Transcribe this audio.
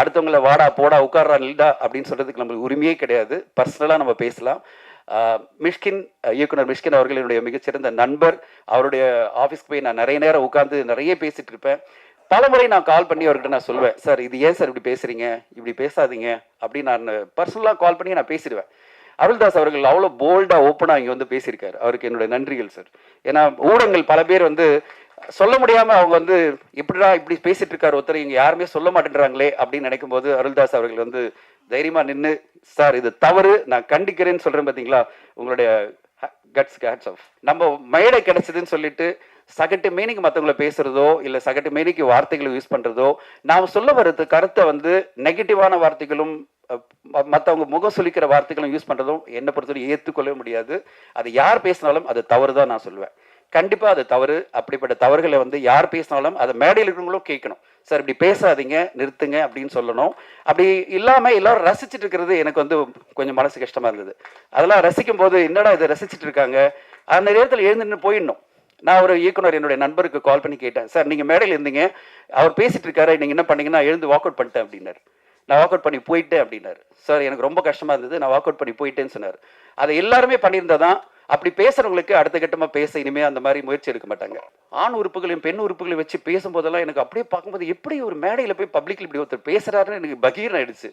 அடுத்தவங்கள வாடா போடா உட்கார்றா நில்டா அப்படின்னு சொல்றதுக்கு நம்மளுக்கு உரிமையே கிடையாது. பர்சனலாக நம்ம பேசலாம். மிஷ்கின் இயக்குனர் மிஷ்கின் அவர்கள் என்னுடைய மிகச்சிறந்த நண்பர். அவருடைய ஆஃபீஸ்க்கு போய் நான் நிறைய நேரம் உட்காந்து நிறைய பேசிட்டு இருப்பேன். பலமுறை நான் கால் பண்ணி அவர்கிட்ட நான் சொல்லுவேன், சார் இது ஏன் சார் இப்படி பேசுறீங்க, இப்படி பேசாதீங்க அப்படின்னு நான் பர்சனலாக கால் பண்ணி நான் பேசிடுவேன். அருள்தாஸ் அவர்கள் அவ்வளோ போல்டாக ஓப்பனாக இங்கே வந்து பேசியிருக்காரு. அவருக்கு என்னுடைய நன்றிகள் சார். ஏன்னா ஊடகங்கள் பல பேர் வந்து சொல்ல முடியாமல் அவங்க வந்து இப்படிடா இப்படி பேசிட்டு இருக்காரு ஒருத்தர், இங்கே யாருமே சொல்ல மாட்டேன்றாங்களே அப்படின்னு நினைக்கும் போது அருள்தாஸ் அவர்கள் வந்து தைரியமாக நின்று, சார் இது தவறு, நான் கண்டிக்கிறேன்னு சொல்கிறேன் பார்த்தீங்களா, உங்களுடைய கட்ஸ்க்கு ஹேட்ஸ் ஆஃப். நம்ம மேடை கிடைச்சதுன்னு சொல்லிட்டு சகட்டு மீனிக்கு மற்றவங்களை பேசுறதோ இல்லை சகட்டு மீனிக்கு வார்த்தைகளை யூஸ் பண்ணுறதோ, நாம் சொல்ல வர்றது கருத்தை வந்து நெகட்டிவான வார்த்தைகளும் மற்றவங்க முகம் சுளிக்கிற வார்த்தைகளும் யூஸ் பண்ணுறதும் என்னை பொறுத்தவரை ஏற்றுக்கொள்ளவே முடியாது. அது யார் பேசினாலும் அது தவறு தான் நான் சொல்லுவேன். கண்டிப்பாக அது தவறு. அப்படிப்பட்ட தவறுகளை வந்து யார் பேசினாலும் அதை மேடையில் இருக்கிறவங்களும் கேட்கணும். சார் இப்படி பேசாதீங்க, நிறுத்துங்க அப்படின்னு சொல்லணும். அப்படி இல்லாமல் எல்லாரும் ரசிச்சுட்டு இருக்கிறது எனக்கு வந்து கொஞ்சம் மனசு கஷ்டமாக இருந்தது. அதெல்லாம் ரசிக்கும் போது என்னடா இதை ரசிச்சுட்டு இருக்காங்க, அந்த நேரத்தில் எழுந்துன்னு போயிடணும். நான் ஒரு இயக்குனர் என்னுடைய நண்பருக்கு கால் பண்ணி கேட்டேன், சார் நீங்கள் மேடையில் இருந்தீங்க, அவர் பேசிட்டு இருக்காரு, நீங்கள் என்ன பண்ணீங்கன்னா எழுந்து வாக் அவுட் பண்ணிட்டேன் அப்படின்னாரு. நான் வாக் அவுட் பண்ணி போயிட்டேன் அப்படின்னாரு. சார் எனக்கு ரொம்ப கஷ்டமாக இருந்தது, நான் வாக் அவுட் பண்ணி போயிட்டேன்னு சொன்னார். அதை எல்லாருமே பண்ணியிருந்ததான் அப்படி பேசுறவங்களுக்கு அடுத்த கட்டமாக பேச இனிமே அந்த மாதிரி முயற்சி எடுக்க மாட்டாங்க. ஆண் உறுப்புகளையும் பெண் உறுப்புகளையும் வச்சு பேசும்போதெல்லாம் எனக்கு அப்படியே பார்க்கும்போது எப்படி ஒரு மேடையில் போய் பப்ளிக்ல இப்படி ஒருத்தர் பேசுறாருன்னு எனக்கு பகீர் ஆயிடுச்சு.